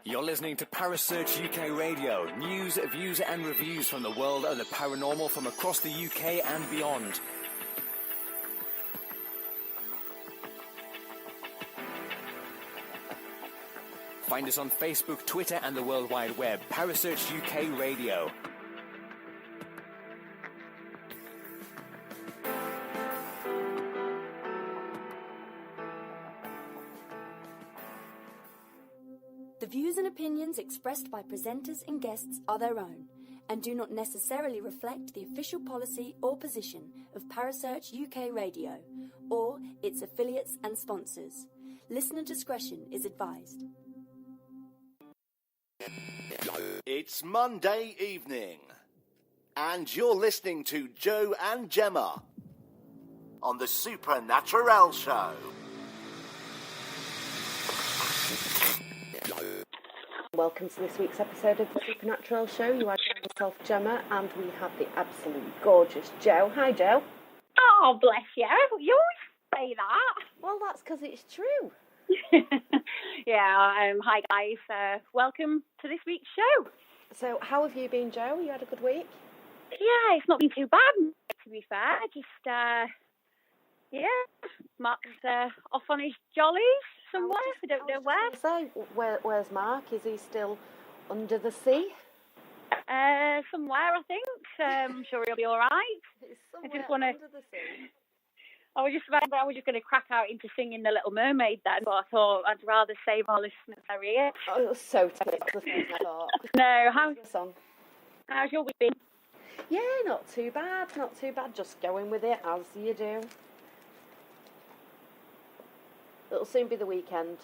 You're listening to Parasearch UK Radio. News, views and reviews from the world of the paranormal from across the UK and beyond. Find us on Facebook, Twitter and the World Wide Web. Parasearch UK Radio. The views and opinions expressed by presenters and guests are their own and do not necessarily reflect the official policy or position of Parasearch UK Radio or its affiliates and sponsors. Listener discretion is advised. It's Monday evening, and you're listening to Joe and Gemma on the Supernaturelle show. Welcome to this week's episode of the Supernaturelle show. You are myself, Gemma, and we have the absolutely gorgeous Joe. Hi, Joe. Oh, bless you. You always say that. Well, that's because it's true. Yeah, hi guys. Welcome to this week's show. So, how have you been, Joe? You had a good week? Yeah, it's not been too bad, to be fair. Just, Mark's off on his jollies somewhere. I don't know where. So, where's Mark? Is he still under the sea? Somewhere, I think. I'm sure he'll be all right. I just want to. Under the sea. I was just going to crack out into singing The Little Mermaid then, but I thought I'd rather save our listeners their ears. Oh, it was so technical, the first I thought. No, how's your week been? Yeah, not too bad. Just going with it as you do. It'll soon be the weekend.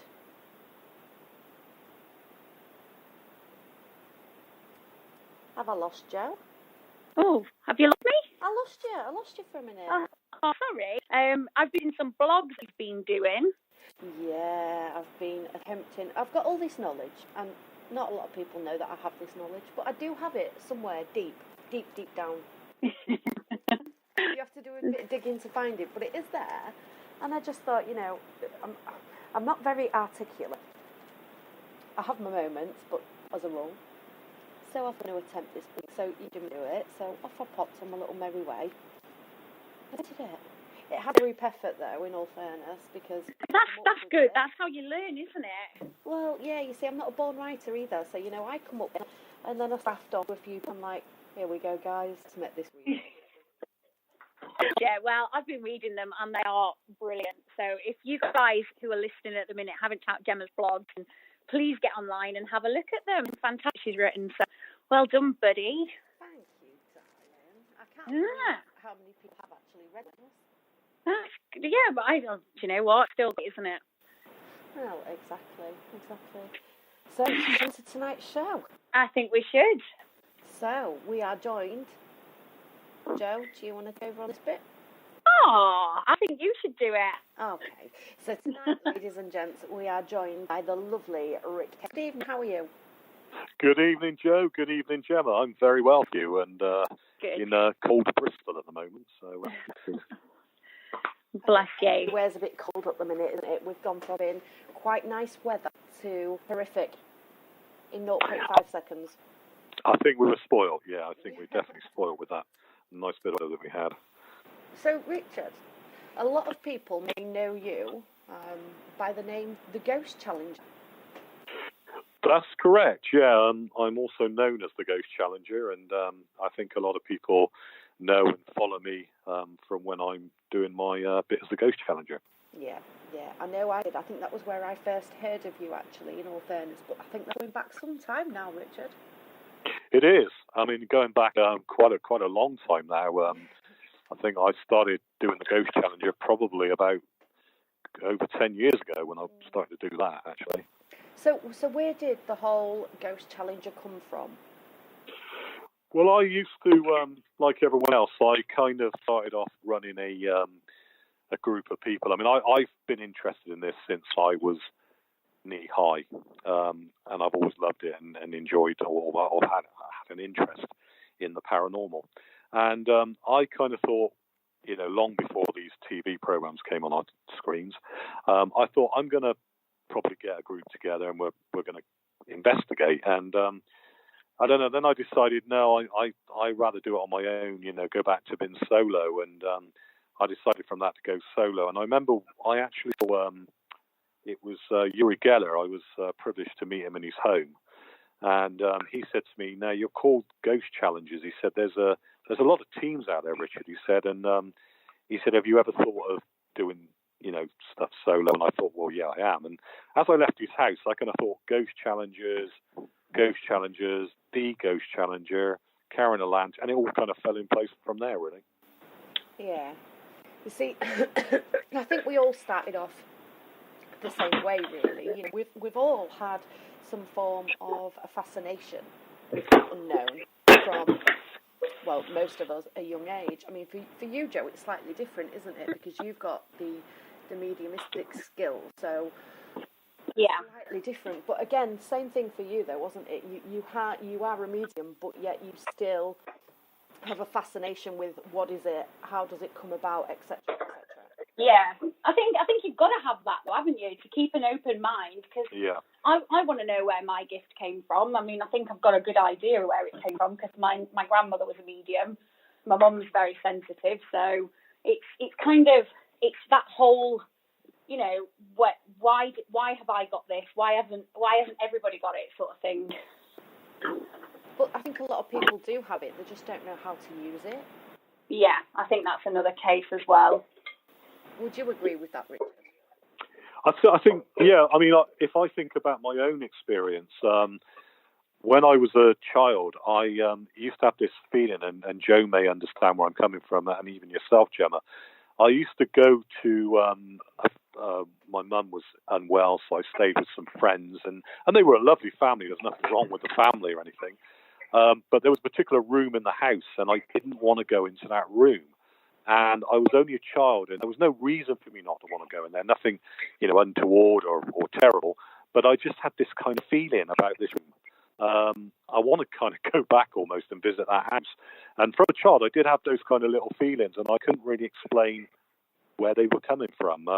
Have I lost Joe? Oh, have you lost me? I lost you for a minute. Oh, sorry. I've been some blogs I've been doing. Yeah, I've been attempting. I've got all this knowledge, and not a lot of people know that I have this knowledge, but I do have it somewhere deep down. You have to do a bit of digging to find it, but it is there. And I just thought, I'm not very articulate. I have my moments, but as a rule. So I'm going to attempt this week. So you didn't do it. So off I popped on my little merry way. I did it. It had a group effort, though, in all fairness, because... That's good. That's how you learn, isn't it? Well, yeah, you see, I'm not a born writer either, so, I come up and then I draft off a few, I'm like, here we go, guys, it's met this week. Yeah, well, I've been reading them, and they are brilliant. So if you guys who are listening at the minute haven't checked out Gemma's blog, please get online and have a look at them. It's fantastic she's written, so well done, buddy. Thank you, darling. I can't remember how many people have actually read this. Yeah, but I don't, you know what, still, isn't it? Well, exactly. So, on to tonight's show. I think we should. So, we are joined. Joe, do you want to go over on this bit? Oh, I think you should do it. Okay. So tonight, ladies and gents, we are joined by the lovely Rick. Good evening, how are you? Good evening, Joe. Good evening, Gemma. I'm very well for you, and in cold Bristol at the moment. So, bless you. Everywhere's a bit cold at the minute, isn't it? We've gone from being quite nice weather to horrific in 0.5 seconds. I think we were spoiled. Yeah, I think we were definitely spoiled with that nice bit of weather that we had. So, Richard, a lot of people may know you by the name The Ghost Challenger. That's correct, yeah. I'm also known as the Ghost Challenger, and I think a lot of people know and follow me from when I'm doing my bit as the Ghost Challenger. Yeah, I know I did. I think that was where I first heard of you, actually, in all fairness, but I think that's going back some time now, Richard. It is. I mean, going back quite a long time now. I think I started doing the Ghost Challenger probably about over 10 years ago when I started to do that, actually. So where did the whole Ghost Challenger come from? Well, I used to, like everyone else, I kind of started off running a group of people. I mean, I've been interested in this since I was knee high, and I've always loved it and enjoyed or had an interest in the paranormal. And I kind of thought, long before these TV programs came on our screens, I thought I'm going to probably get a group together and we're going to investigate. And I don't know. Then I decided, no, I'd rather do it on my own. Go back to being solo. And I decided from that to go solo. And I remember I actually it was Uri Geller. I was privileged to meet him in his home. And he said to me, "Now you're called Ghost Challengers." He said, "There's a lot of teams out there, Richard." He said, and he said, "Have you ever thought of doing stuff solo?" And I thought, well, yeah, I am. And as I left his house, I kind of thought Ghost Challengers, the Ghost Challenger, Karen Alant, and it all kind of fell in place from there, really. Yeah. You see, I think we all started off the same way, really. We've all had some form of a fascination with the unknown from, well, most of us a young age. I mean, for you, Joe, it's slightly different, isn't it? Because you've got the mediumistic skill, so yeah, slightly different. But again, same thing for you, though, wasn't it? You are a medium, but yet you still have a fascination with what is it, how does it come about, etc., etc. Yeah, I think you've got to have that, though, haven't you, to keep an open mind? Because I want to know where my gift came from. I mean, I think I've got a good idea of where it came from because my grandmother was a medium. My mum's very sensitive, so it's kind of that whole, why have I got this? Why hasn't everybody got it, sort of thing. But I think a lot of people do have it. They just don't know how to use it. Yeah, I think that's another case as well. Would you agree with that, Richard? I think, yeah. I mean, if I think about my own experience, when I was a child, I used to have this feeling, and Joe may understand where I'm coming from, and even yourself, Gemma. I used to go to, my mum was unwell, so I stayed with some friends, and they were a lovely family. There's nothing wrong with the family or anything. But there was a particular room in the house, and I didn't want to go into that room. And I was only a child, and there was no reason for me not to want to go in there. Nothing, untoward or terrible. But I just had this kind of feeling about this room. I want to kind of go back almost and visit that house. And from a child, I did have those kind of little feelings, and I couldn't really explain where they were coming from.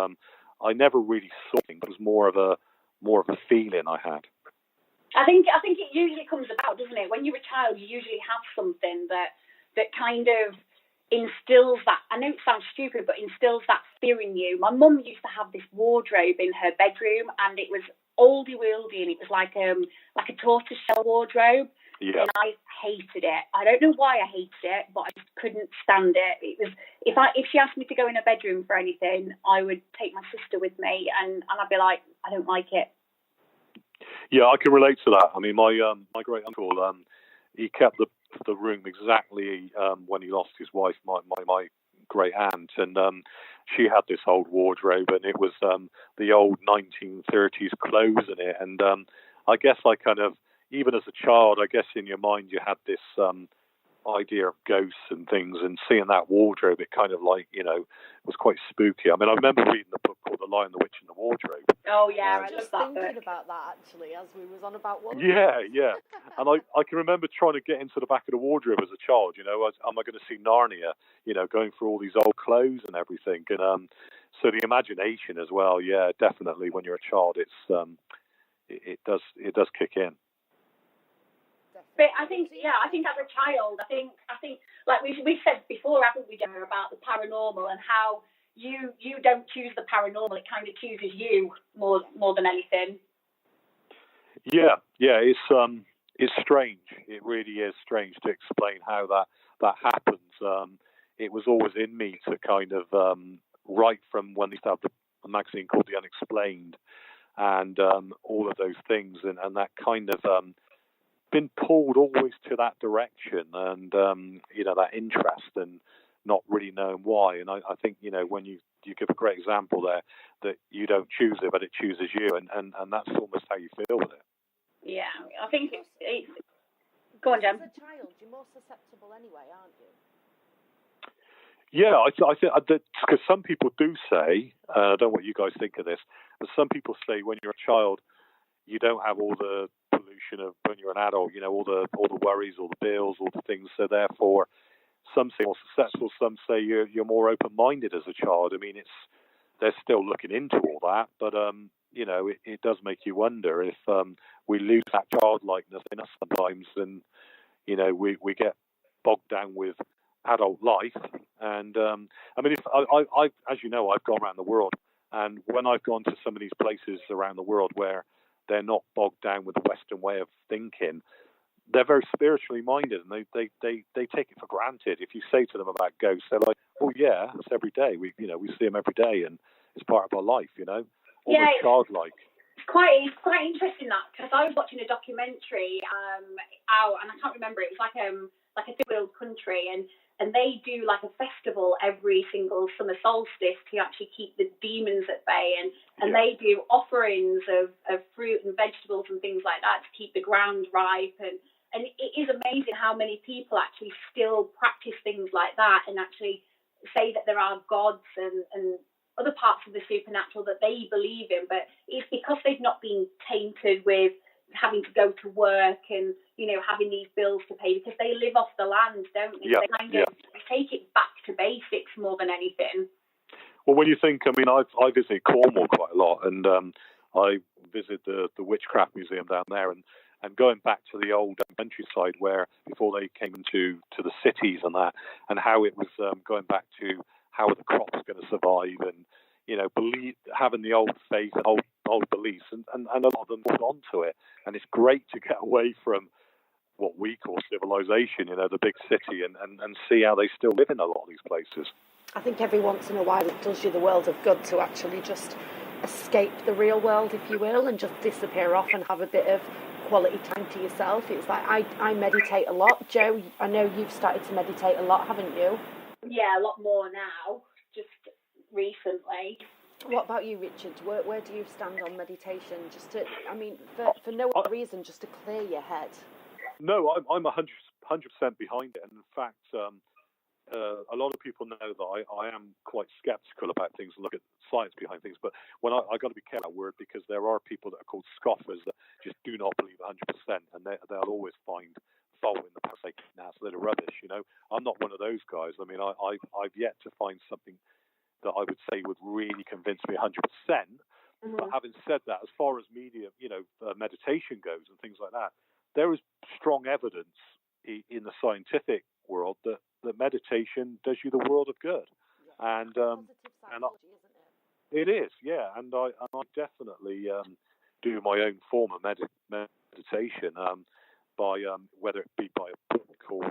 I never really saw it. It was more of a feeling I had. I think it usually comes about, doesn't it? When you're a child, you usually have something that kind of instills that. I know it sounds stupid, but instills that fear in you. My mum used to have this wardrobe in her bedroom, and it was oldie-wieldy, and it was like a tortoiseshell wardrobe. Yeah. And I hated it. I don't know why I hated it, but I just couldn't stand it. It was if she asked me to go in her bedroom for anything, I would take my sister with me, and I'd be like, I don't like it. Yeah, I can relate to that. I mean, my great uncle, he kept the room exactly when he lost his wife, my great aunt, and she had this old wardrobe, and it was the old 1930s clothes in it. And I guess I kind of, even as a child, I guess in your mind you had this idea of ghosts and things, and seeing that wardrobe, it kind of was quite spooky. I mean, I remember reading the book called The Lion, the Witch, and the Wardrobe. Oh yeah, I just love that thinking book. about that actually as we was on about one. Yeah. And I can remember trying to get into the back of the wardrobe as a child. Am I going to see Narnia? Going through all these old clothes and everything. And so the imagination as well. Yeah, definitely. When you're a child, it does kick in. But I think as a child, I think like we said before, haven't we, Gemma, about the paranormal and how you don't choose the paranormal, it kind of chooses you more than anything. Yeah, it's strange. It really is strange to explain how that happens. It was always in me to kind of right from when they used to have a magazine called The Unexplained, and all of those things, and that kind of been pulled always to that direction, and that interest, and not really knowing why. And I think when you give a great example there, that you don't choose it, but it chooses you, and that's almost how you feel with it. Yeah, I think it's go on, Jem. As a child, you're more susceptible anyway, aren't you? Yeah, I think because some people do say, I don't know what you guys think of this, but some people say when you're a child, you don't have all the pollution of when you're an adult, all the worries, all the bills, all the things. So therefore, some say more susceptible, some say you're more open-minded as a child. I mean, they're still looking into all that, but it does make you wonder if we lose that childlikeness in us sometimes, and we get bogged down with adult life. And I mean, if I as you know, I've gone around the world, and when I've gone to some of these places around the world where they're not bogged down with the Western way of thinking, they're very spiritually minded, and they take it for granted. If you say to them about ghosts, they're like, "Oh yeah, it's every day. We see them every day, and it's part of our life." Almost childlike. It's quite interesting that, because I was watching a documentary out, and I can't remember. It was like a third world country, and they do like a festival every single summer solstice to actually keep the demons at bay, and they do offerings of fruit and vegetables and things like that to keep the ground ripe, and it is amazing how many people actually still practice things like that and actually say that there are gods and other parts of the supernatural that they believe in, but it's because they've not been tainted with having to go to work and having these bills to pay, because they live off the land, don't they? Yeah, They kind of take it back to basics more than anything. Well, when you think, I mean, I visit Cornwall quite a lot, and I visit the Witchcraft Museum down there, and going back to the old countryside where before they came into the cities and that, and how it was going back to how are the crops going to survive, and having the old faith and old beliefs, and a lot of them hold on to it. And it's great to get away from what we call civilization, the big city, and see how they still live in a lot of these places. I think every once in a while it does you the world of good to actually just escape the real world, if you will, and just disappear off and have a bit of quality time to yourself. It's like I meditate a lot. Joe, I know you've started to meditate a lot, haven't you? Yeah, a lot more now, just recently. What about you, Richard? Where do you stand on meditation? Just to, for no other reason, just to clear your head. No, I'm 100% behind it. And in fact, a lot of people know that I am quite skeptical about things and look at science behind things. But when I got to be careful that word, because there are people that are called scoffers that just do not believe 100%, and they'll always find fault in the past. Say, nah, it's a little rubbish. I'm not one of those guys. I mean, I've yet to find something that I would say would really convince me 100%. Mm-hmm. But having said that, as far as medium, meditation goes and things like that, there is strong evidence in the scientific world that meditation does you the world of good. Yeah. And it is, yeah. And I definitely do my own form of meditation by whether it be by a book or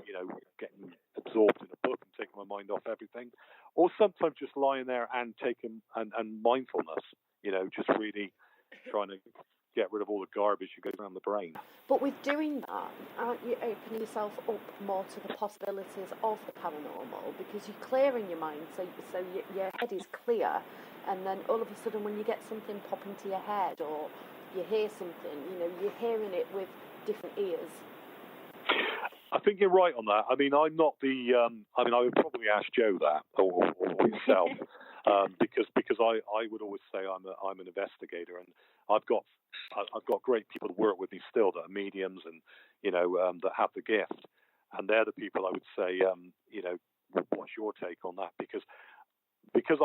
getting absorbed in a book and taking my mind off everything, or sometimes just lying there and taking and mindfulness, just really trying to get rid of all the garbage that goes around the brain. But with doing that, aren't you opening yourself up more to the possibilities of the paranormal? Because you're clearing your mind, so your head is clear, and then all of a sudden when you get something pop into your head or you hear something, you're hearing it with different ears. I think you're right on that. I mean, I'm not the. I would probably ask Joe that or yourself, because I would always say I'm an investigator, and I've got great people that work with me still that are mediums and that have the gift, and they're the people I would say what's your take on that? Because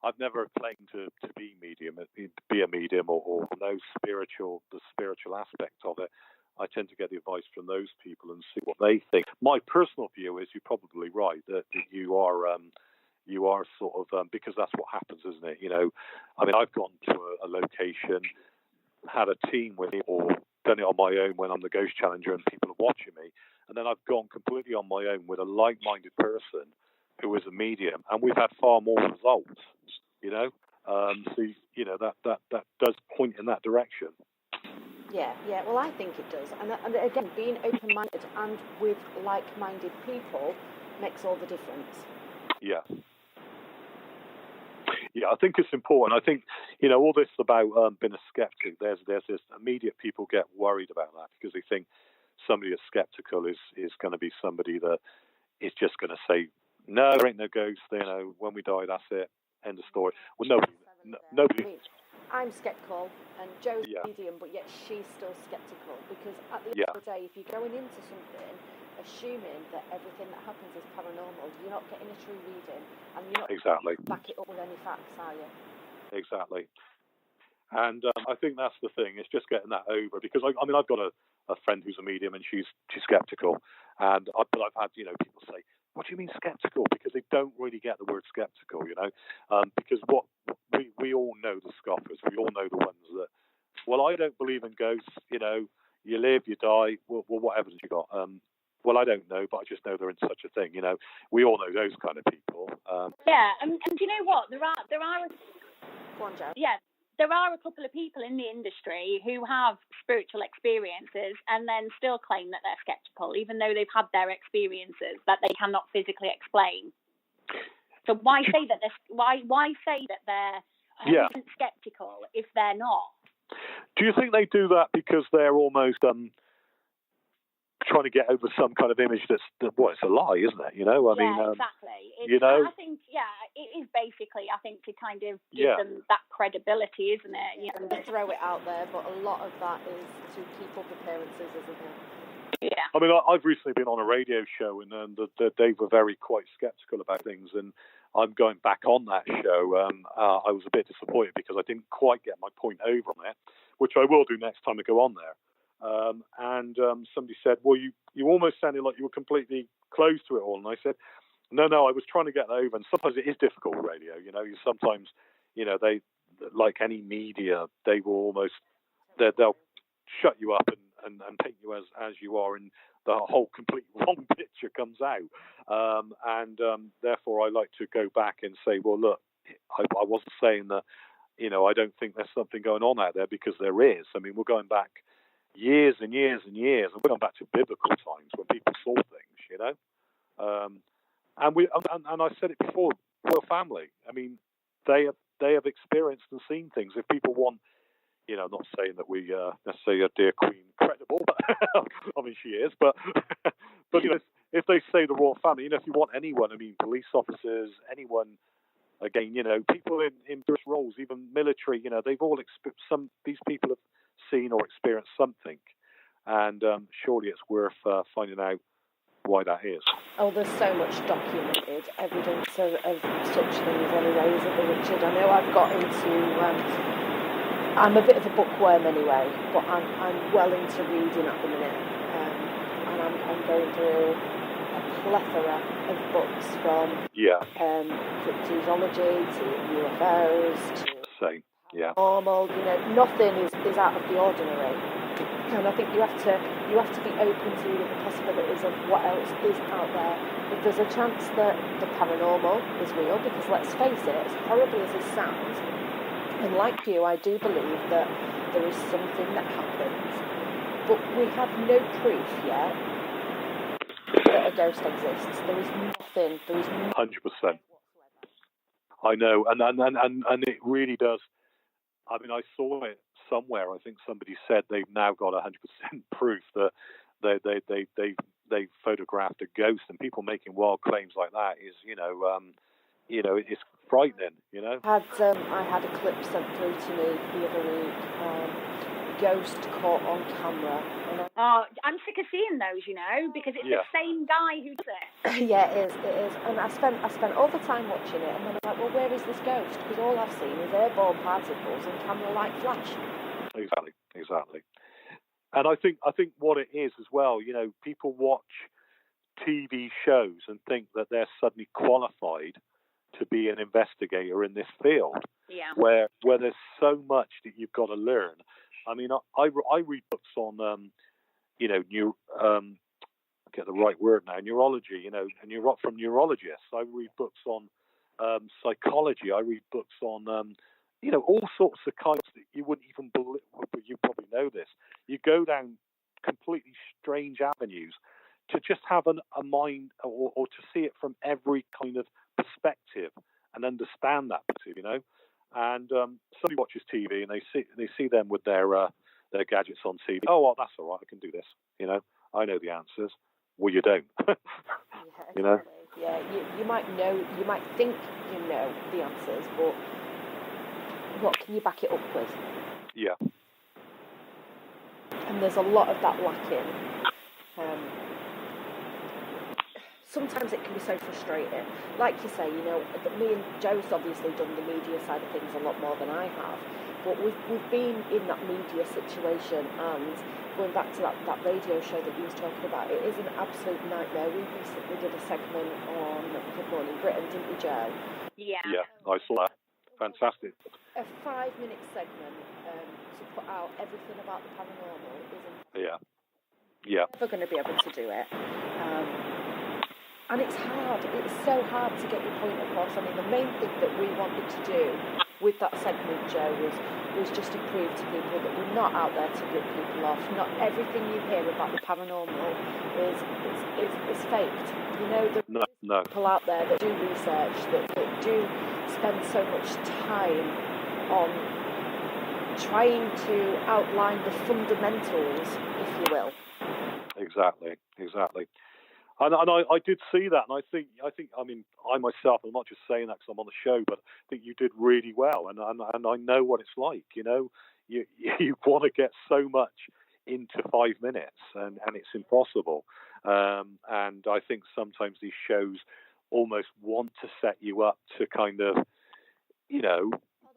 I've never claimed to be a medium or know the spiritual aspect of it. I tend to get the advice from those people and see what they think. My personal view is you're probably right that you are sort of because that's what happens, isn't it? I've gone to a location, had a team with me, or done it on my own when I'm the ghost challenger and people are watching me, and then I've gone completely on my own with a like-minded person who is a medium, and we've had far more results. That does point in that direction. Yeah. Well, I think it does, and again, being open-minded and with like-minded people makes all the difference. Yeah, I think it's important. I think all this about being a skeptic. There's this immediate people get worried about that because they think somebody that's skeptical is going to be somebody that is just going to say no, there ain't no ghost. When we die, that's it. End of story. Well, nobody. I'm skeptical, and Joe's medium, but yet she's still skeptical because at the end of the day, if you're going into something assuming that everything that happens is paranormal, you're not getting a true reading, and you're not exactly back it up with any facts, are you? Exactly. And I think that's the thing. It's just getting that over, because I've got a friend who's a medium, and she's skeptical, but I've had people say, "What do you mean skeptical?" Because they don't really get the word skeptical, because what we all know the scoffers, we all know the ones that, well, I don't believe in ghosts. You live, you die. Well, what evidence you got? Well, I don't know, but I just know they're in such a thing. We all know those kind of people. Yeah, and do you know what? There are. Go on, Joe. Yeah. There are a couple of people in the industry who have spiritual experiences and then still claim that they're skeptical, even though they've had their experiences that they cannot physically explain. So why say that they're 100% skeptical if they're not? Do you think they do that because they're almost trying to get over some kind of image it's a lie, isn't it? Exactly. I think, it is basically, I think, to kind of give them that credibility, isn't it? And throw it out there, but a lot of that is to keep up appearances, isn't it? Yeah. I mean, I've recently been on a radio show, and they were quite skeptical about things, and I'm going back on that show. I was a bit disappointed because I didn't quite get my point over on it, which I will do next time I go on there. And somebody said, well, you almost sounded like you were completely closed to it all. And I said, no, I was trying to get that over. And sometimes it is difficult with radio. You sometimes, they, like any media, they will almost, they'll shut you up and paint you as you are, and the whole complete wrong picture comes out. Therefore, I like to go back and say, well, look, I wasn't saying that, I don't think there's something going on out there, because there is. I mean, we're going back years and years and years, and we're going back to biblical times when people saw things, and I said it before, royal family. I mean, they have experienced and seen things. If people want, I'm not saying that we necessarily are dear Queen credible, but I mean she is, but if they say the royal family, if you want anyone, I mean police officers, anyone. Again, people in various roles, even military, they've all these people have seen or experienced something, and surely it's worth finding out why that is. Oh, there's so much documented evidence of such things anyway, isn't there, Richard? I know I've got into, I'm a bit of a bookworm anyway, but I'm well into reading at the minute, and I'm going through a plethora of books from cryptozoology to UFOs to paranormal. Nothing is out of the ordinary, and I think you have to be open to the possibilities of what else is out there. If there's a chance that the paranormal is real, because let's face it, as horrible as it sounds, and like you, I do believe that there is something that happens, but we have no proof yet that a ghost exists. There is nothing. 100%. I know, and it really does. I mean, I saw it somewhere. I think somebody said they've now got 100% proof that they photographed a ghost, and people making wild claims like that is, it's frightening. I had a clip sent through to me the other week. Ghost caught on camera. I'm sick of seeing those, because it's the same guy who does it. Yeah, it is. And I spent all the time watching it, and then I'm like, well, where is this ghost? Because all I've seen is airborne particles and camera-like flash. Exactly. And I think what it is as well, people watch TV shows and think that they're suddenly qualified to be an investigator in this field. Yeah. Where there's so much that you've got to learn. I mean, I read books on, get the right word now, neurology, and from neurologists. I read books on psychology. I read books on, all sorts of kinds that you wouldn't even believe, but you probably know this. You go down completely strange avenues to just have a mind or to see it from every kind of perspective and understand that, And somebody watches TV and they see them with their gadgets on TV. Oh, well, that's all right. I can do this. I know the answers. Well, you don't. Yeah, you might know. You might think you know the answers, but what can you back it up with? Yeah. And there's a lot of that lacking. sometimes it can be so frustrating. Like you say, me and Joe's obviously done the media side of things a lot more than I have, but we've been in that media situation, and going back to that radio show that you was talking about, it is an absolute nightmare. We recently did a segment on Good Morning Britain, didn't we, Joe? Yeah. Yeah, I saw that. Fantastic. A 5-minute segment to put out everything about the paranormal isn't never going to be able to do it. And it's hard. It's so hard to get your point across. I mean, the main thing that we wanted to do with that segment, Joe, was just to prove to people that we're not out there to rip people off. Not everything you hear about the paranormal is faked. No. People out there that do research, that do spend so much time on trying to outline the fundamentals, if you will. Exactly. And I did see that, and I think I mean, I myself, I'm not just saying that because I'm on the show, but I think you did really well, and I know what it's like. You want to get so much into 5 minutes, and it's impossible. And I think sometimes these shows almost want to set you up to kind of,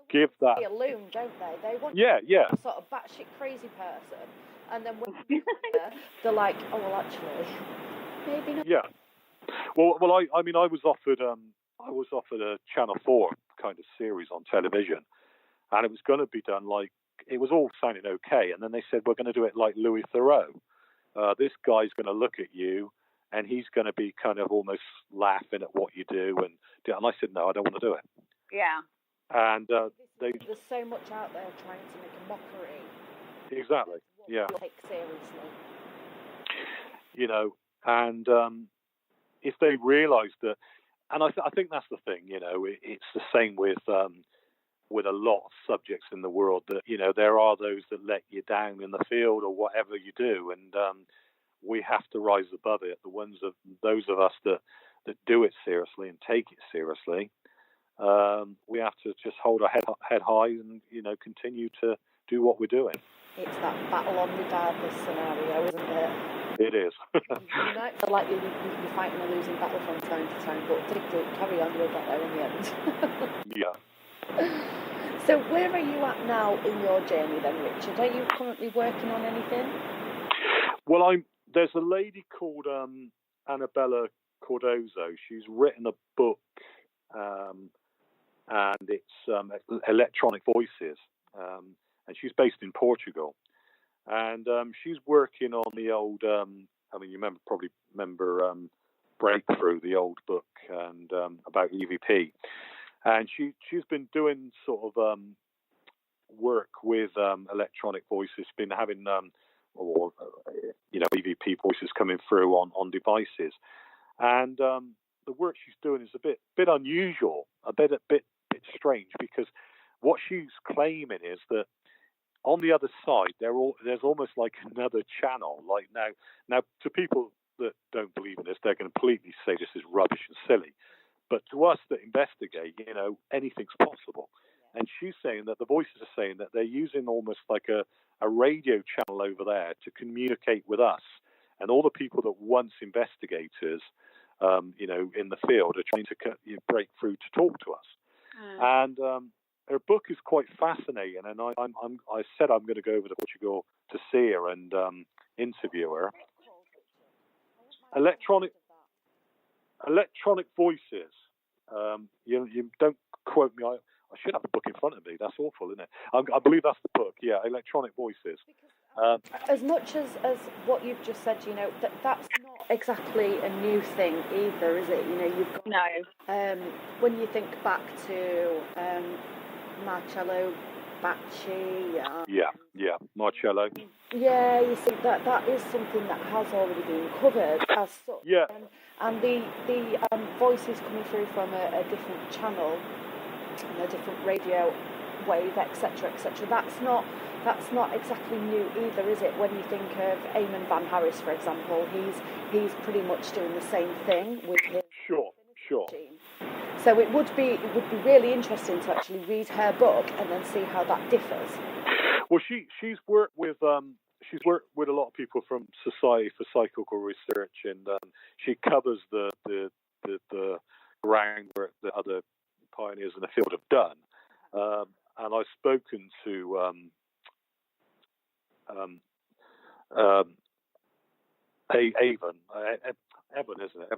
give that. Be a loon, don't they? They want Yeah. some sort of batshit crazy person, and then when they're like, oh well, actually. Maybe not. Yeah. Well, I mean, I was offered a Channel 4 kind of series on television, and it was going to be done like, it was all sounding okay, and then they said, we're going to do it like Louis Theroux. This guy's going to look at you, and he's going to be kind of almost laughing at what you do, and I said, no, I don't want to do it. Yeah. And there's so much out there trying to make a mockery. Exactly. Yeah. Take seriously. And if they realise that, and I think that's the thing, it's the same with a lot of subjects in the world, that there are those that let you down in the field or whatever you do, and we have to rise above it. Those of us that do it seriously and take it seriously, we have to just hold our head high and continue to do what we're doing. It's that battle on regardless scenario, isn't it? It is. You might feel like you're fighting a losing battle from time to time, but carry on, you'll get there in the end. Yeah. So where are you at now in your journey then, Richard? Are you currently working on anything? Well, there's a lady called Annabella Cordozo. She's written a book, and it's Electronic Voices, and she's based in Portugal. And she's working on the old, you probably remember Breakthrough, the old book, and about EVP. And she's been doing sort of work with electronic voices, been having EVP voices coming through on devices. And the work she's doing is a bit unusual, a bit strange, because what she's claiming is that on the other side, there's almost like another channel. Like now, to people that don't believe in this, they're going to completely say this is rubbish and silly. But to us that investigate, anything's possible. And she's saying that the voices are saying that they're using almost like a radio channel over there to communicate with us. And all the people that once investigators, in the field are trying to break through to talk to us. And her book is quite fascinating, and I said I'm going to go over to Portugal to see her and interview her. Electronic Voices. You don't quote me. I should have the book in front of me. That's awful, isn't it? I believe that's the book. Yeah, Electronic Voices. As much as what you've just said, that's not exactly a new thing either, is it? You've got no. When you think back to Marcello Bacci. Yeah, Marcello. Yeah, you see that is something that has already been covered as such. Yeah. And the voices coming through from a different channel, a different radio wave, etc., etc. That's not exactly new either, is it? When you think of Eamon Van Harris, for example, he's pretty much doing the same thing with his Sure. machine. So it would be really interesting to actually read her book and then see how that differs. Well, she's worked with she's worked with a lot of people from Society for Psychical Research, and she covers the groundwork that other pioneers in the field have done. And I've spoken to Evan, isn't it?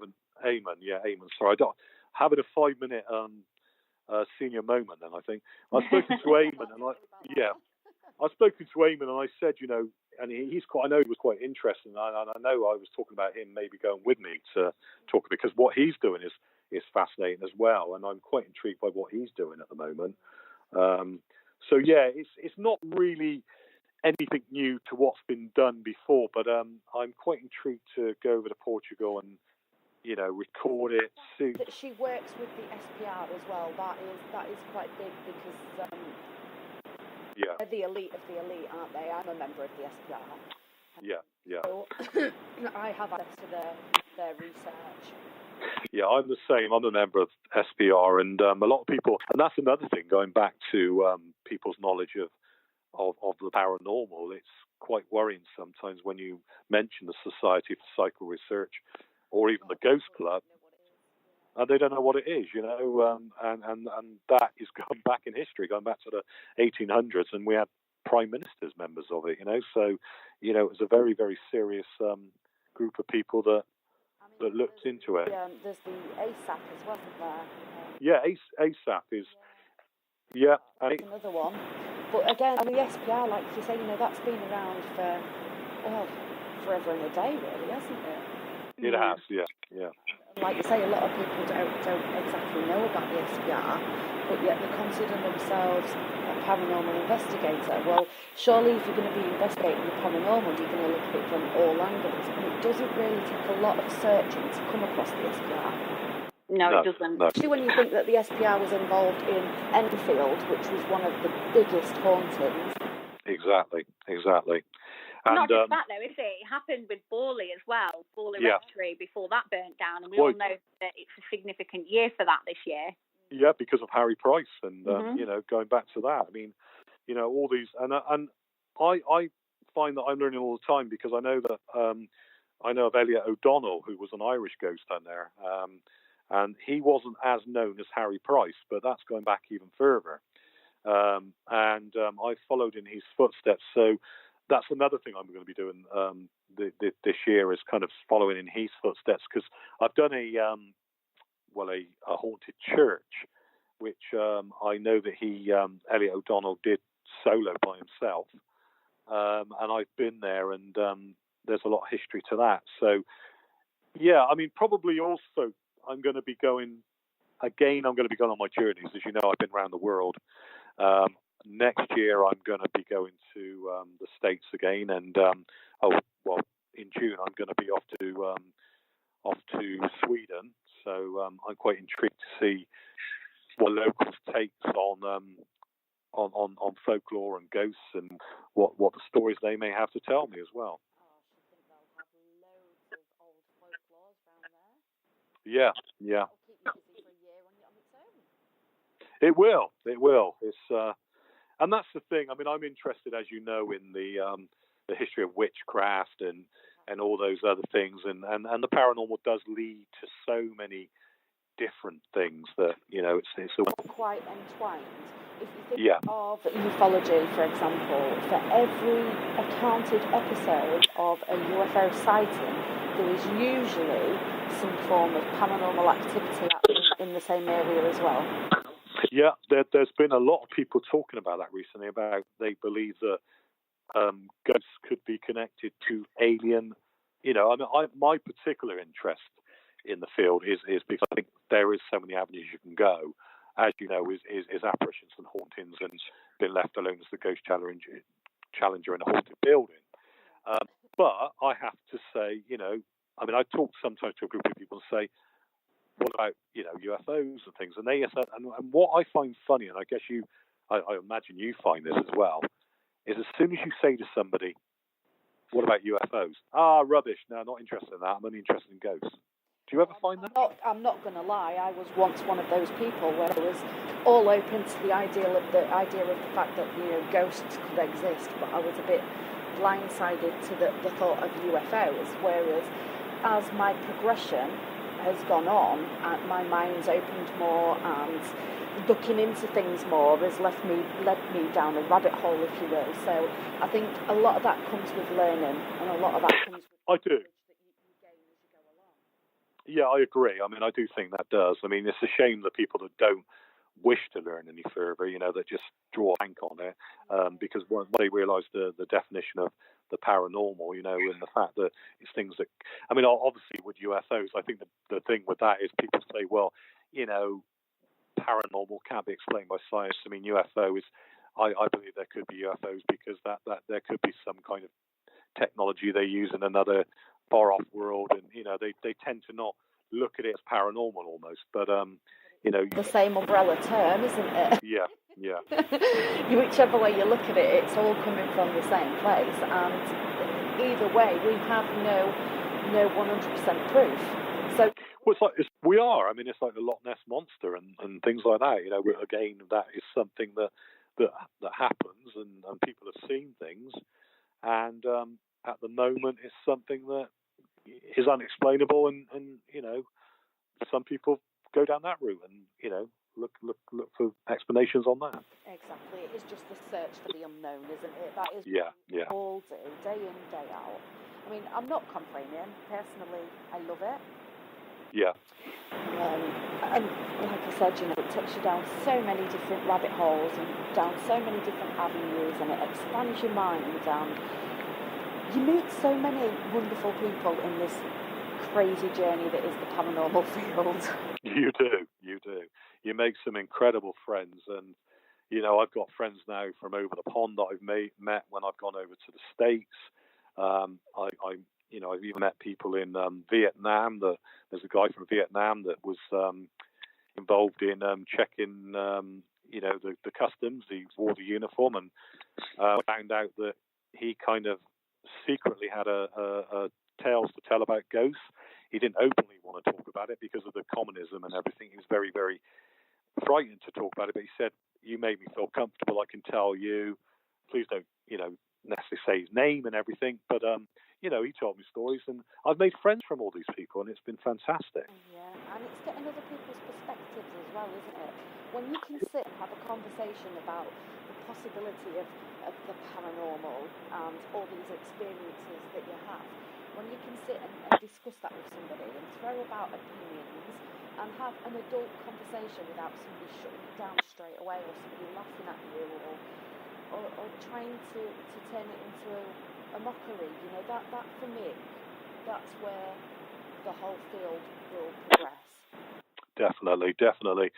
Eamon. Sorry, I don't having a 5-minute senior moment. Then I think I've spoken to Eamon, and I've spoken to Eamon, and I said, and he's quite. I know he was quite interested, and I know I was talking about him maybe going with me to talk, because what he's doing is fascinating as well, and I'm quite intrigued by what he's doing at the moment. So yeah, it's not really anything new to what's been done before, but I'm quite intrigued to go over to Portugal and record it. See that she works with the SPR as well. That is quite big, because they're the elite of the elite, aren't they? I'm a member of the SPR. Yeah. So I have access to their research. Yeah, I'm the same. I'm a member of SPR, and a lot of people, and that's another thing, going back to people's knowledge of the paranormal, it's quite worrying sometimes when you mention the Society for Psychical Research or even the Ghost Club, and they don't know what it is, and that is going back in history, going back to the 1800s, and we had prime ministers members of it, so, it was a very, very serious group of people that looked into it. There's the ASAP as well, isn't there? Yeah, ASAP is... Yeah. That's another one. But again, the SPR, like you say, that's been around for, forever and a day, really, hasn't it? It has, yeah. Like you say, a lot of people don't exactly know about the SPR, but yet they consider themselves a paranormal investigator. Well, surely if you're going to be investigating the paranormal, you're going to look at it from all angles, and it doesn't really take a lot of searching to come across the SPR. No, it doesn't. No. Especially when you think that the SPR was involved in Enfield, which was one of the biggest hauntings. Exactly. And not just that, though, is it? It happened with Borley as well, Borley Rectory, before that burnt down, and we all know that it's a significant year for that this year. Yeah, because of Harry Price, and going back to that, I mean, all these, and I find that I'm learning all the time, because I know that I know of Elliot O'Donnell, who was an Irish ghost hunter, and he wasn't as known as Harry Price, but that's going back even further, and I followed in his footsteps, so. That's another thing I'm going to be doing this year, is kind of following in his footsteps, because I've done a haunted church, which I know that Elliot O'Donnell did solo by himself, and I've been there, and there's a lot of history to that. So, yeah, I mean, probably also I'm going to be going on my journeys. As you know, I've been around the world. Next year, I'm going to be going to the States again, and in June I'm going to be off to Sweden. So I'm quite intrigued to see what locals take on folklore and ghosts, and what the stories they may have to tell me as well. I think they'll have loads of old folklores around there. Yeah. It'll keep you busy for a year on its own. It will. It's and that's the thing. I mean, I'm interested, as you know, in the history of witchcraft and all those other things, and the paranormal does lead to so many different things that it's quite entwined. If you think of ufology, for example, for every accounted episode of a UFO sighting, there is usually some form of paranormal activity happening in the same area as well. Yeah, there's been a lot of people talking about that recently, about they believe that ghosts could be connected to alien. My particular interest in the field is because I think there is so many avenues you can go. As you know, is apparitions and hauntings, and being left alone as the ghost challenger in a haunted building. But I have to say, I talk sometimes to a group of people and say, what about UFOs and things? And they and what I find funny, and I guess I imagine you find this as well, is as soon as you say to somebody, "What about UFOs?" Rubbish. No, not interested in that. I'm only interested in ghosts. Do you ever find that? I'm not going to lie. I was once one of those people where I was all open to the idea of the fact that ghosts could exist, but I was a bit blindsided to the thought of UFOs, whereas as my progression has gone on, my mind's opened more, and looking into things more has led me down a rabbit hole, if you will. So I think a lot of that comes with learning, and a lot of that comes with I do. knowledge that you gain as you go along. Yeah, I agree. I mean, I do think that does. I mean, it's a shame that people that don't wish to learn any further, that just draw a blank on it, because when they realise the definition of the paranormal, and the fact that it's things that, I mean, obviously with UFOs, I think the thing with that is people say, well, paranormal can't be explained by science. I mean, UFO is, I believe there could be UFOs because that there could be some kind of technology they use in another far off world, and they tend to not look at it as paranormal almost, but the same umbrella term, isn't it? Yeah. Whichever way you look at it, it's all coming from the same place, and either way, we have no 100% proof. So, well, we are. I mean, it's like the Loch Ness monster and things like that. Again, that is something that happens, and people have seen things, and at the moment, it's something that is unexplainable, and some people go down that route, and look for explanations on that. Exactly, it is just the search for the unknown, isn't it? That is what we all do, day in, day out. I mean, I'm not complaining. Personally, I love it. Yeah. And like I said, it takes you down so many different rabbit holes and down so many different avenues, and it expands your mind, and you meet so many wonderful people in this crazy journey that is the paranormal field. You do. You make some incredible friends, and I've got friends now from over the pond that I've met when I've gone over to the States. I've even met people in Vietnam. There's a guy from Vietnam that was involved in checking, the customs. He wore the uniform, and found out that he kind of secretly had a tales to tell about ghosts. He didn't openly want to talk about it because of the communism and everything. He was very, very frightened to talk about it, but he said, "You made me feel comfortable. I can tell you. Please don't, necessarily say his name and everything." But he told me stories, and I've made friends from all these people, and it's been fantastic. Yeah, and it's getting other people's perspectives as well, isn't it? When you can sit and have a conversation about the possibility of the paranormal and all these experiences that you have, when you can sit and discuss that with somebody and throw about opinions and have an adult conversation without somebody shutting it down straight away, or somebody laughing at you, or trying to turn it into a mockery, that for me, that's where the whole field will progress. Definitely.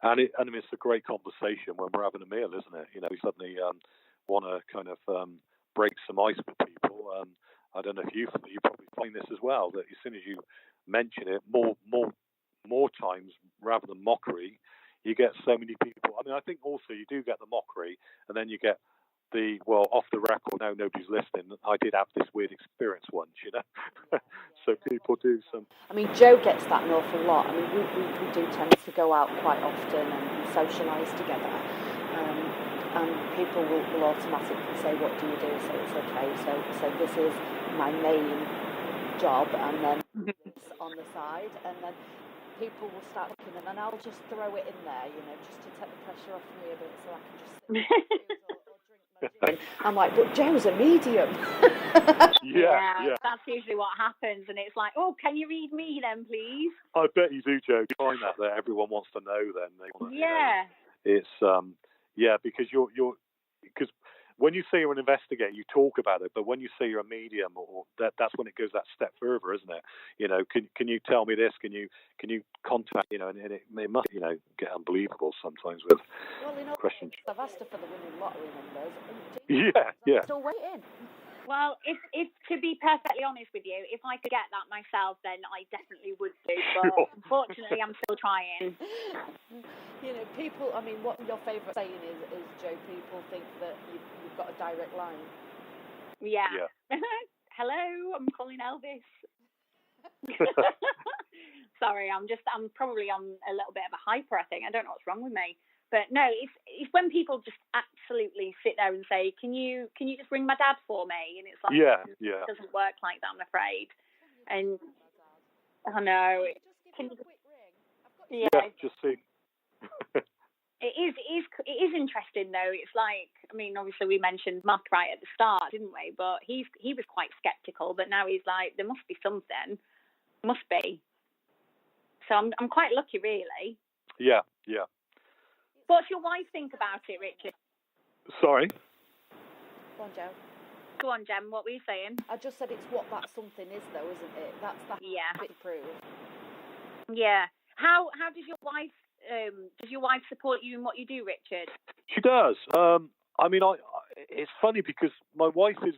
And it's a great conversation when we're having a meal, isn't it? We suddenly want to kind of break some ice with people. I don't know if you probably find this as well, that as soon as you mention it, more times rather than mockery, you get so many people. I mean, I think also you do get the mockery, and then you get off the record, now nobody's listening, I did have this weird experience once, So people do some. I mean, Joe gets that an awful lot. I mean, we do tend to go out quite often and socialise together. And people will automatically say, "What do you do?" So it's okay. So this is my main job, and then this on the side, and then people will start looking, and then I'll just throw it in there, just to take the pressure off me a bit, so I can just sit or drink my gin. I'm like, but Joe's a medium. Yeah, that's usually what happens, and it's like, oh, can you read me then, please? I bet you do, Joe. You find that everyone wants to know. Then they want to, it's because because when you say you're an investigator, you talk about it, but when you say you're a medium, or that's when it goes that step further, isn't it? Can you tell me this? Can you contact? And it must get unbelievable sometimes with questions. I've asked her for the winning lottery numbers. Yeah. I'm still waiting. Well, if to be perfectly honest with you, if I could get that myself, then I definitely would do. But unfortunately, I'm still trying. People. I mean, what your favourite saying is, Joe? People think that you've got a direct line. Yeah. Hello, I'm calling Elvis. Sorry, I'm probably on a little bit of a hyper. I think I don't know what's wrong with me. But no, it's when people just absolutely sit there and say, can you just ring my dad for me? And it's like, it doesn't work like that, I'm afraid. And I know. Can you, yeah, just see. It is interesting though. It's like, I mean, obviously we mentioned Mark right at the start, didn't we? But he was quite sceptical, but now he's like, there must be something, must be. So I'm quite lucky, really. Yeah. What's your wife think about it, Richard? Sorry. Go on, Joe. Go on, Jem. What were you saying? I just said it's what that something is, though, isn't it? That's bit to prove. Yeah. How does your wife support you in what you do, Richard? She does. I mean, it's funny because my wife is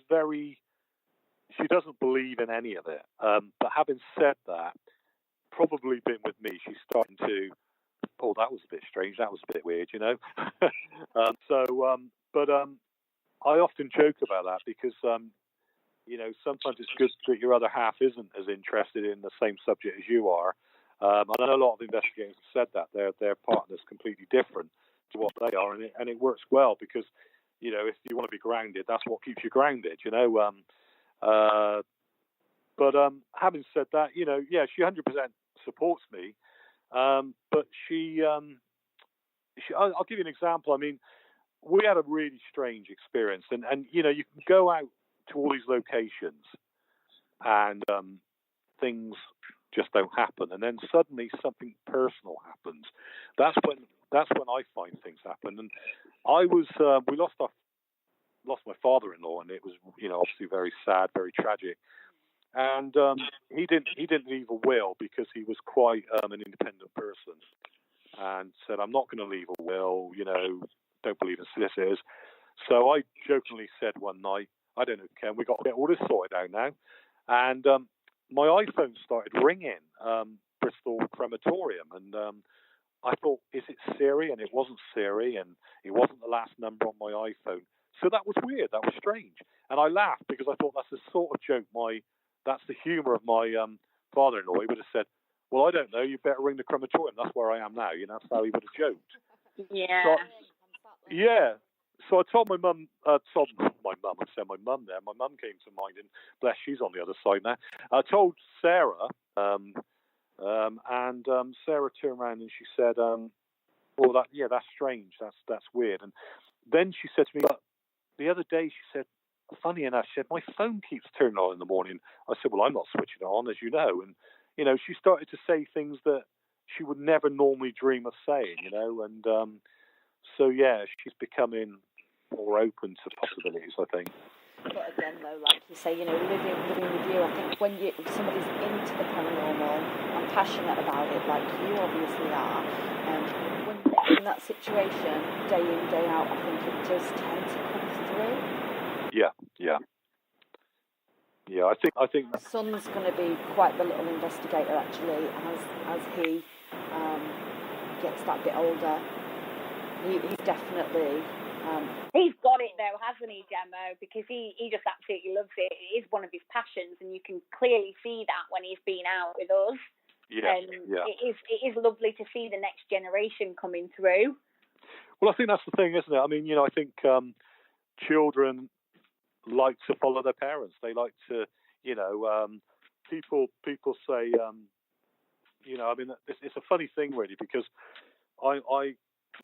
she doesn't believe in any of it. But having said that, probably been with me, she's starting to, that was a bit strange. That was a bit weird, you know. But I often joke about that because, you know, sometimes it's good that your other half isn't as interested in the same subject as you are. And I know a lot of investigators have said that their partner's completely different to what they are, and it works well because, you know, if you want to be grounded, that's what keeps you grounded, you know. But having said that, you know, yeah, she 100% supports me. But I'll give you an example. I mean, we had a really strange experience, and you know, you can go out to all these locations, and things just don't happen, and then suddenly something personal happens. That's when I find things happen. And we lost my father-in-law, and it was, you know, obviously very sad, very tragic. And he didn't leave a will because he was quite an independent person, and said, I'm not going to leave a will, you know, don't believe in solicitors. So I jokingly said one night, I don't know, Ken, we got to get all this sorted out now. And my iPhone started ringing, Bristol Crematorium, and I thought, is it Siri? And it wasn't Siri, and it wasn't the last number on my iPhone. So that was weird, that was strange. And I laughed because I thought that's the sort of joke that's the humour of my father-in-law. He would have said, well, I don't know, you better ring the crematorium. That's where I am now. You know, that's how he would have joked. Yeah. So I told my mum, I said my mum there. My mum came to mind, and bless, she's on the other side now. I told Sarah, and Sarah turned around and she said, well, that's strange. That's weird. And then she said to me, but the other day, she said, funny enough, she said, my phone keeps turning on in the morning. I said, well, I'm not switching it on, as you know. And, you know, she started to say things that she would never normally dream of saying, you know. And so, yeah, she's becoming more open to possibilities, I think. But again, though, like you say, you know, living with you, I think when somebody's into the paranormal and passionate about it, like you obviously are, when you're in that situation, day in, day out, I think it does tend to come through. Yeah. I think my son's going to be quite the little investigator, actually, as he gets that bit older. He's definitely. He's got it though, hasn't he, Gemma? Because he just absolutely loves it. It is one of his passions, and you can clearly see that when he's been out with us. Yeah. It is lovely to see the next generation coming through. Well, I think that's the thing, isn't it? I mean, you know, I think children like to follow their parents. They like to, you know, people say, you know, I mean, it's a funny thing really, because I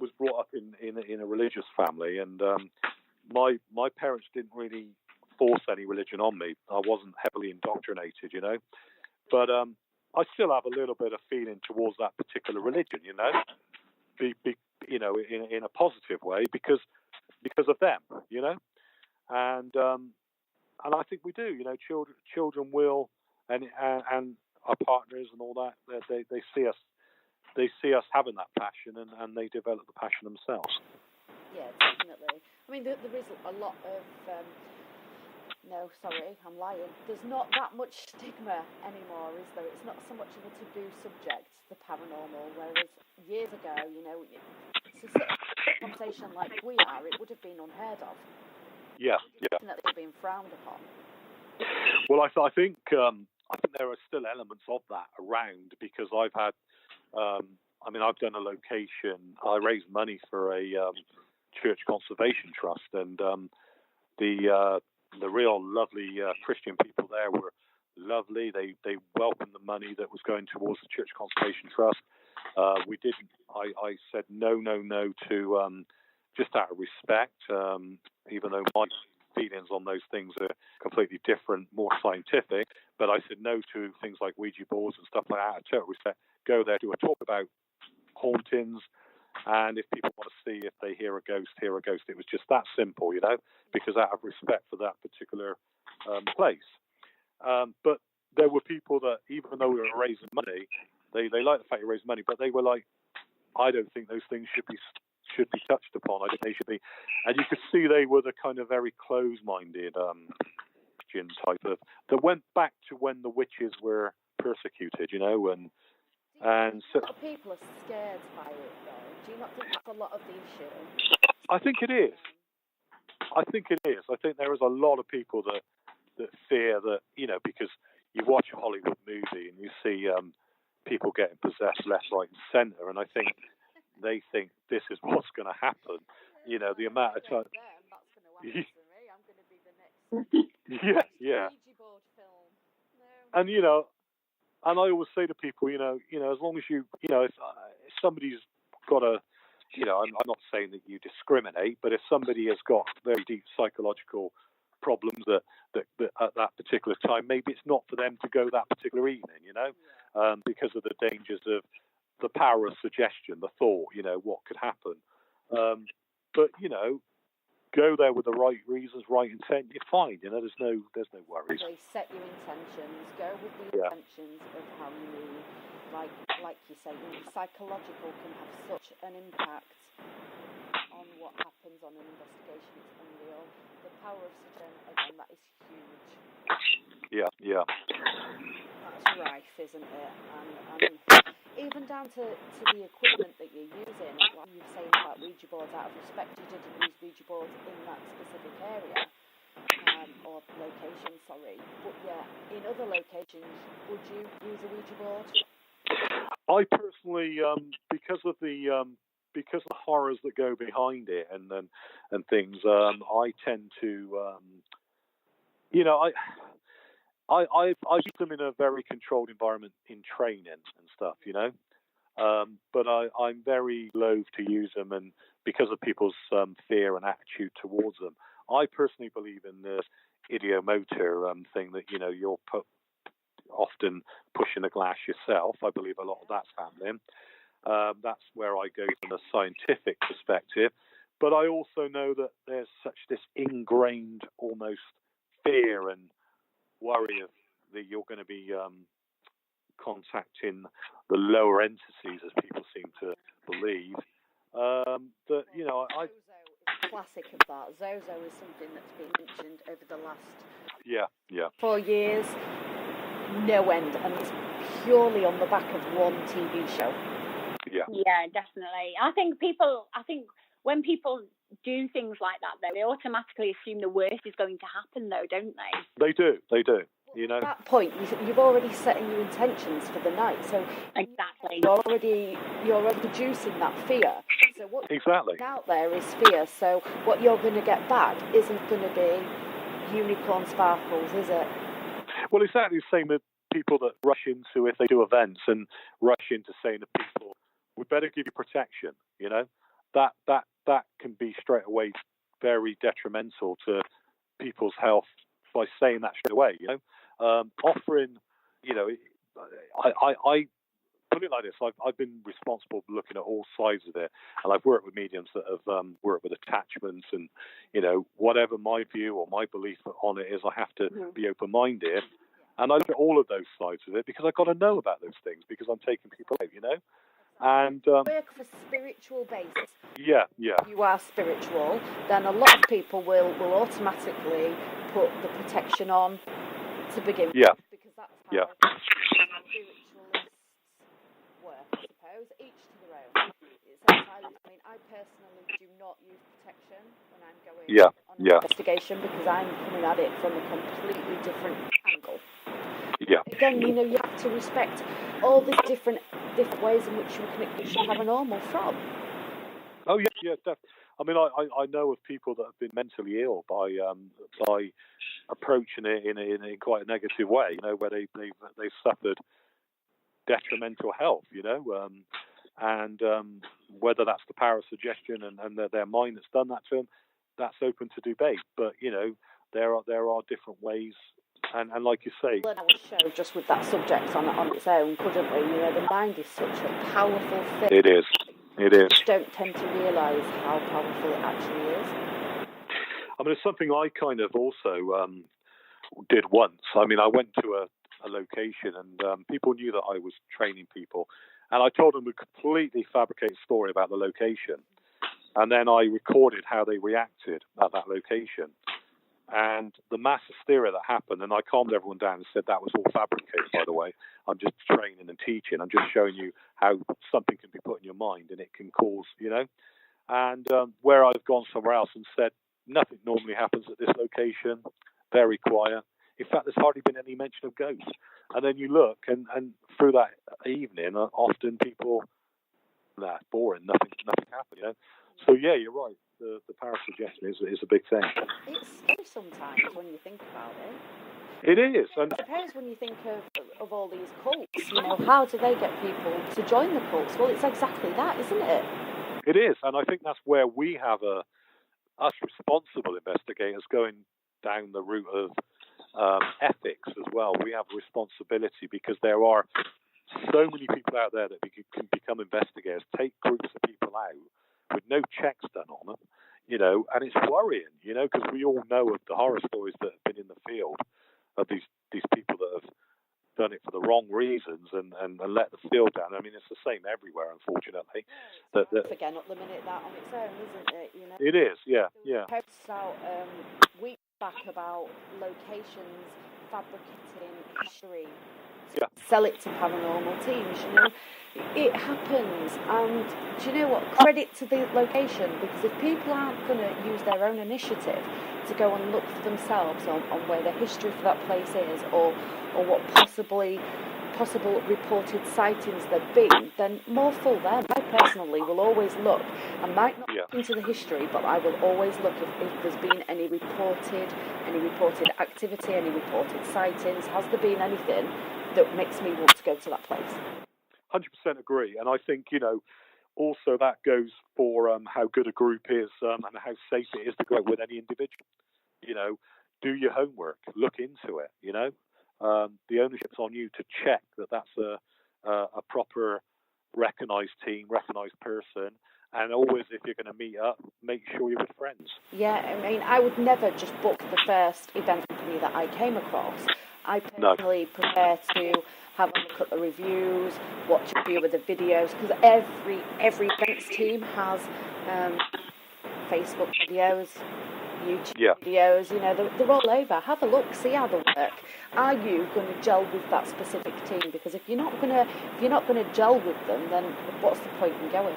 was brought up in a religious family, and my parents didn't really force any religion on me. I wasn't heavily indoctrinated, you know, but I still have a little bit of feeling towards that particular religion, you know, you know, in a positive way because of them, you know. And I think we do, you know, children will, and our partners and all that, they see us having that passion, and they develop the passion themselves. Yeah, definitely. I mean, there is a lot of no, sorry, I'm lying. There's not that much stigma anymore, is there? It's not so much of a taboo subject, the paranormal, whereas years ago, you know, to sit in a conversation like we are, it would have been unheard of. Yeah. Definitely been frowned upon. Well, I think there are still elements of that around, because I've had I mean, I've done a location. I raised money for a church conservation trust, and the real lovely Christian people there were lovely. They welcomed the money that was going towards the church conservation trust. We didn't. I said no to just out of respect, even though my feelings on those things are completely different, more scientific. But I said no to things like Ouija boards and stuff like that. Out of total respect, go there, do a talk about hauntings, and if people want to see if they hear a ghost, hear a ghost. It was just that simple, because out of respect for that particular place. But there were people that, even though we were raising money, they liked the fact you raised money, but they were like, I don't think those things should be touched upon. I think they should be. And you could see they were the kind of very close-minded Christian type of, that went back to when the witches were persecuted, and so, a lot of people are scared by it, though. Do you not think that's a lot of the issue? I think it is. I think there is a lot of people that fear that, because you watch a Hollywood movie and you see people getting possessed left, right, and centre, and I think they think this is what's going to happen. The amount of time. That's going to happen to me. I'm going to be the next. Yeah. Ouija board film. No. And I always say to people, as long as if somebody's got a, I'm not saying that you discriminate, but if somebody has got very deep psychological problems that at that particular time, maybe it's not for them to go that particular evening, because of the dangers of the power of suggestion, the thought, what could happen. But go there with the right reasons, right intent, you're fine. There's no worries. So set your intentions. Go with the intentions of how you move. Like you say, psychological can have such an impact on what happens on an investigation. It's unreal. The power of suggestion, again, that is huge. Yeah. That's rife, isn't it? And even down to the equipment that you're using, like you're saying about Ouija boards, out of respect, you didn't use Ouija boards in that specific area, or location, sorry. But yeah, in other locations, would you use a Ouija board? I personally, because of the horrors that go behind it and things, I tend to, I use them in a very controlled environment in training and stuff, but I'm very loath to use them, and because of people's fear and attitude towards them. I personally believe in the idiomotor thing that, you're often pushing a glass yourself. I believe a lot of that's happening. That's where I go from a scientific perspective. But I also know that there's such this ingrained almost fear and worry of that you're going to be contacting the lower entities, as people seem to believe. That Zozo is classic of that. Zozo is something that's been mentioned over the last 4 years, no end, and it's purely on the back of one TV show. Yeah, definitely. I think when people do things like that, though, they automatically assume the worst is going to happen, though, don't they? They do. At that point, you've already setting your intentions for the night, so exactly you're already reducing that fear. So what's out there is fear. So what you're going to get back isn't going to be unicorn sparkles, is it? Well, exactly the same with people that rush into, if they do events, and rush into saying to people, "We better give you protection." That can be straight away very detrimental to people's health by saying that straight away. Offering, I put it like this: I've been responsible for looking at all sides of it, and I've worked with mediums that have worked with attachments, and whatever my view or my belief on it is, I have to be open-minded, and I look at all of those sides of it because I've got to know about those things because I'm taking people out, And work for spiritual basis. Yeah. You are spiritual, then a lot of people will automatically put the protection on to begin with. Yeah. Because that's how spiritualists work, I suppose. Each to their own. It's entirely, I personally do not use protection when I'm going on an investigation because I'm coming at it from a completely different angle. Yeah. Again, you have to respect all the different different ways in which you can explain paranormal from. Oh yeah. I mean, I know of people that have been mentally ill by approaching it in quite a negative way. Where they've suffered detrimental health. And whether that's the power of suggestion and their mind that's done that to them, that's open to debate. But there are different ways. And like you say, Well, I show just with that subject on its own, couldn't we? The mind is such a powerful thing. It is. You don't tend to realise how powerful it actually is. I mean, it's something I kind of also did once. I mean, I went to a location and people knew that I was training people. And I told them a completely fabricated story about the location. And then I recorded how they reacted at that location. And the mass hysteria that happened, and I calmed everyone down and said that was all fabricated, by the way. I'm just training and teaching. I'm just showing you how something can be put in your mind and it can cause, And where I've gone somewhere else and said, nothing normally happens at this location, very quiet. In fact, there's hardly been any mention of ghosts. And then you look, and through that evening, often people, boring, nothing happened, So, yeah, you're right. The power of suggestion is a big thing. It's scary sometimes when you think about it. It is. And I suppose when you think of all these cults, how do they get people to join the cults? Well, it's exactly that, isn't it? It is. And I think that's where we have us responsible investigators going down the route of ethics as well. We have a responsibility because there are so many people out there that can become investigators, take groups of people out with no checks done on them, and it's worrying, because we all know of the horror stories that have been in the field of these people that have done it for the wrong reasons and let the field down. I mean, it's the same everywhere, unfortunately. Again, up the minute that on its own, isn't it? It is, yeah. Posts out weeks back about locations fabricating history to sell it to paranormal teams. It happens, and do you know what? Credit to the location, because if people aren't going to use their own initiative to go and look for themselves on where the history for that place is, or what possible reported sightings there've been, then more fool them. I personally will always look. I might not look into the history, but I will always look if there's been any reported activity, any reported sightings. Has there been anything that makes me want to go to that place? 100% agree. And I think, also that goes for how good a group is and how safe it is to go with any individual. Do your homework, look into it, the ownership's on you to check that that's a proper recognised team, recognised person. And always, if you're going to meet up, make sure you're with friends. Yeah, I mean, I would never just book the first event company that I came across. I personally prefer to have a look at the reviews, watch a few of the videos, because every events team has Facebook videos, YouTube videos. They're all over. Have a look, see how they work. Are you going to gel with that specific team? Because if you're not going to gel with them, then what's the point in going?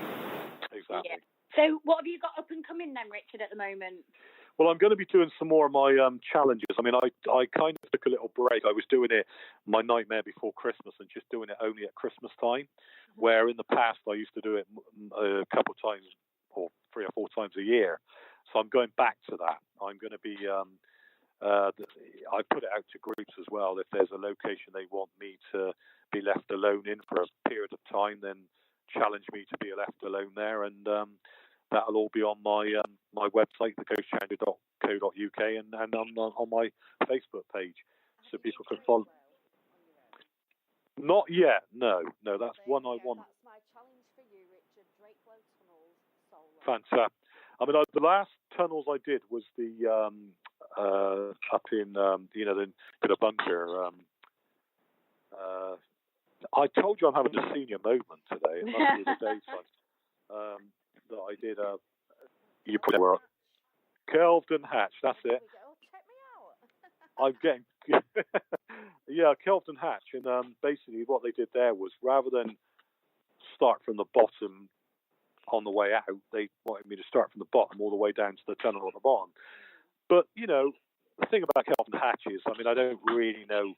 Exactly. Yeah. So, what have you got up and coming then, Richard, at the moment? Well, I'm going to be doing some more of my challenges. I mean, I kind of took a little break. I was doing it, my Nightmare Before Christmas, and just doing it only at Christmas time, where in the past I used to do it a couple of times, or 3 or 4 times a year. So I'm going back to that. I'm going to be, I put it out to groups as well. If there's a location they want me to be left alone in for a period of time, then challenge me to be left alone there, and that'll all be on my website, theghostranded.co.uk, and on my Facebook page, so people can follow. Not yet, no. That's one I want. That's my challenge for you, Richard. Drakewell Tunnels solo. Fantastic. I mean, the last tunnels I did was the up in the bunker. I told you I'm having a senior moment today. It must be the daytime. That I did. You put it where? Kelvedon Hatch. That's it. Check me out. I'm getting. Kelvedon Hatch, and basically what they did there was, rather than start from the bottom on the way out, they wanted me to start from the bottom all the way down to the tunnel at the bottom. But the thing about Kelvedon Hatch is, I mean, I don't really know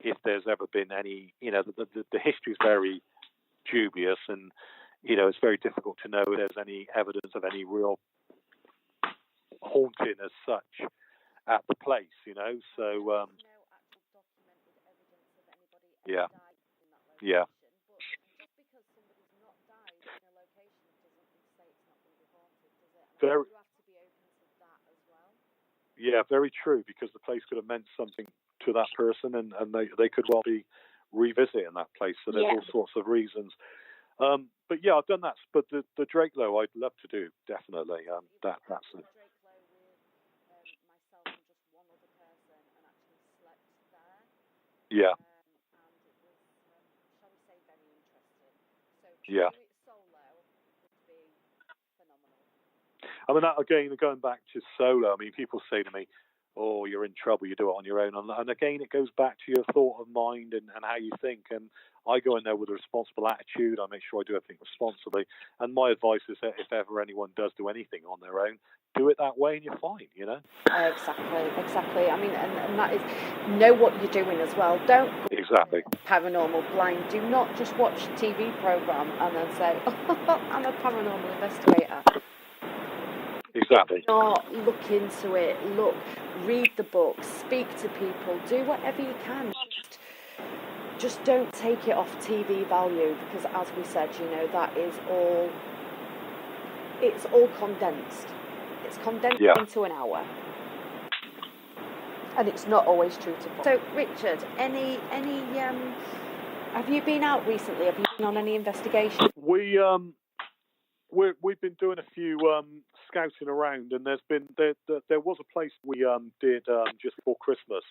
if there's ever been any. The history is very dubious, and it's very difficult to know if there's any evidence of any real haunting as such at the place. So yeah. Yeah. Very, yeah, very true, because the place could have meant something to that person, and they could well be revisiting that place. So there's all sorts of reasons. But yeah, I've done that. But the Drakelow, I'd love to do, definitely. That's it. Yeah. Yeah. I mean, that, again, going back to solo, I mean, people say to me, oh, you're in trouble, you do it on your own. And again, it goes back to your thought of mind and how you think. And I go in there with a responsible attitude. I make sure I do everything responsibly. And my advice is that if ever anyone does do anything on their own, do it that way and you're fine, Exactly. I mean, and that is, know what you're doing as well. Don't go paranormal blind. Do not just watch a TV program and then say, oh, I'm a paranormal investigator. Exactly. Not look into it. Read the books, speak to people, do whatever you can. Just don't take it off TV value, because as we said, that is all. It's all condensed. It's condensed into an hour, and it's not always true to book. So, Richard, any have you been out recently? Have you been on any investigations? We've been doing a few scouting around, and there was a place we did just before Christmas,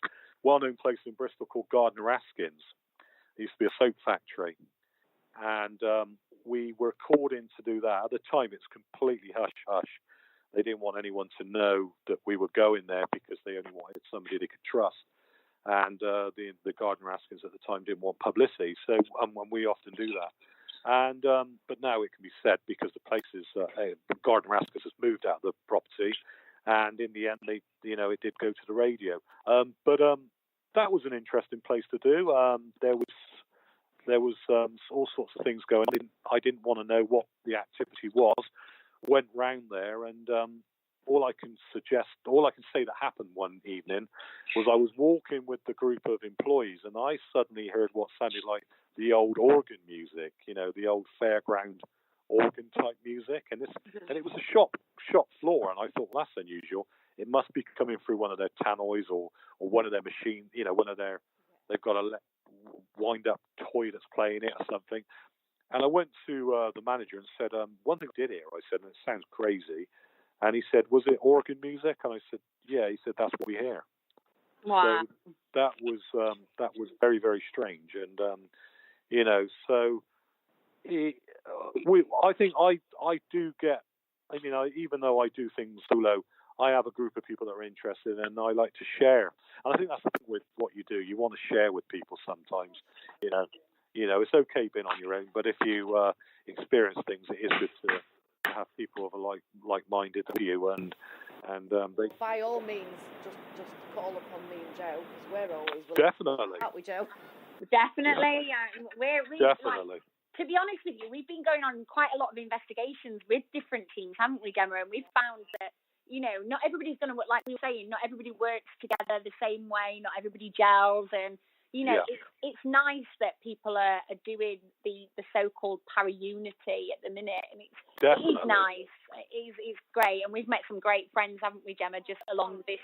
well-known place in Bristol called Gardner Askins. It used to be a soap factory, and we were called in to do that. At the time, it's completely hush-hush. They didn't want anyone to know that we were going there because they only wanted somebody they could trust. And the Gardner Askins at the time didn't want publicity, so we often do that. And but now it can be said, because the place is Gardner Askins has moved out of the property, and in the end, it did go to the radio. But that was an interesting place to do. There was all sorts of things going. I didn't want to know what the activity was. Went round there, and all I can say that happened one evening was I was walking with the group of employees, and I suddenly heard what sounded like the old organ music, the old fairground organ type music, and it was a shop floor, and I thought, well, that's unusual. It must be coming through one of their tannoys or one of their machines, they've got a wind up toy that's playing it or something. And I went to the manager and said, one thing I did here, I said, and it sounds crazy. And he said, was it organ music? And I said, yeah. He said, that's what we hear. Wow. So that was very, very strange. And, so I think I do get, even though I do things solo, I have a group of people that are interested, and I like to share. And I think that's the thing with what you do. You want to share with people sometimes, it's okay being on your own, but if you experience things, it is good to have people of a like-minded view, and they. By all means, just call upon me and Joe, because we're always willing. Definitely. Aren't we, Joe? Definitely. We definitely. To be honest with you, we've been going on quite a lot of investigations with different teams, haven't we, Gemma? And we've found that, not everybody's going to work, like we were saying, not everybody works together the same way, not everybody gels, and it's nice that people are doing the so-called para-unity at the minute, and it is nice. It's great, and we've met some great friends, haven't we, Gemma, just along this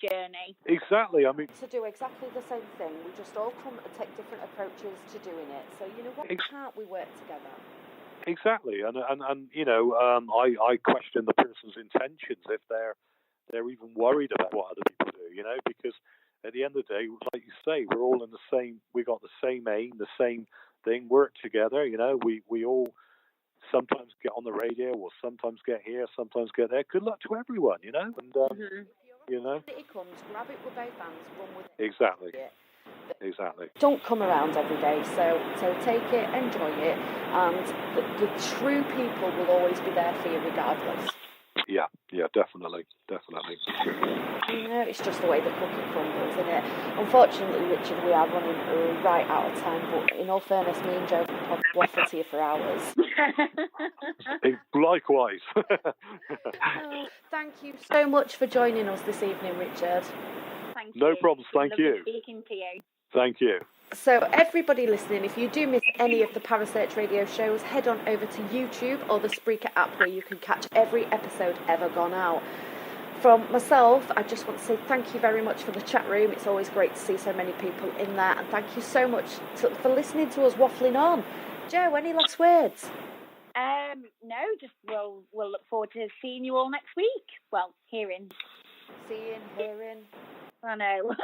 journey. Exactly. I mean, to do exactly the same thing. We just all come and take different approaches to doing it. So why can't we work together? Exactly, and I question the person's intentions if they're even worried about what other people do, because at the end of the day, like you say, we're all in the same. We got the same aim, the same thing. Work together, We all sometimes get on the radio, or sometimes get here, sometimes get there. Good luck to everyone, And It comes, grab it with both hands, run with it. Exactly. Exactly. Don't come around every day, so take it, enjoy it, and the true people will always be there for you regardless. Yeah, definitely. You know, it's just the way the cookie crumbles, isn't it? Unfortunately, Richard, we are running right out of time, but in all fairness, me and Joe can probably waffle to you for hours. Likewise. Thank you so much for joining us this evening, Richard. Thank you. No problems, thank you. Lovely speaking to you. Thank you. So everybody listening, if you do miss any of the Parasearch Radio shows, head on over to YouTube or the Spreaker app where you can catch every episode ever gone out. From myself, I just want to say thank you very much for the chat room. It's always great to see so many people in there, and thank you so much for listening to us waffling on. Joe, any last words? No, just we'll look forward to seeing you all next week. Well, hearing. Hearing. I know.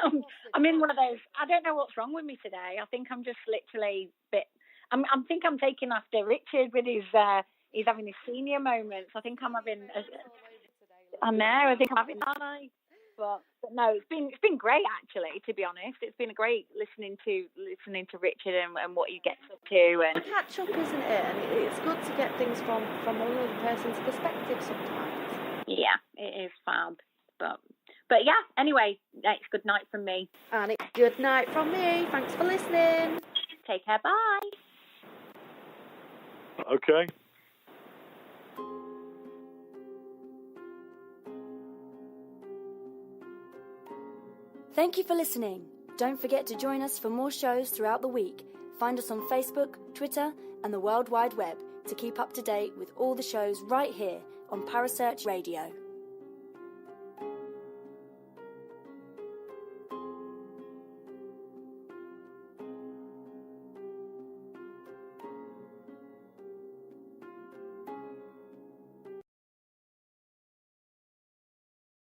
I'm in one of those. I don't know what's wrong with me today. I think I'm just literally I think I'm taking after Richard with his. He's having his senior moments. I think I'm having. I know. I think I'm having. But no, it's been great actually. To be honest, it's been great listening to Richard and what he gets up to and catch up, isn't it? And it's good to get things from another person's perspective sometimes. Yeah, it is fab. But yeah, anyway, it's good night from me. And it's good night from me. Thanks for listening. Take care, bye. Okay. Thank you for listening. Don't forget to join us for more shows throughout the week. Find us on Facebook, Twitter, and the World Wide Web to keep up to date with all the shows right here on Parasearch Radio.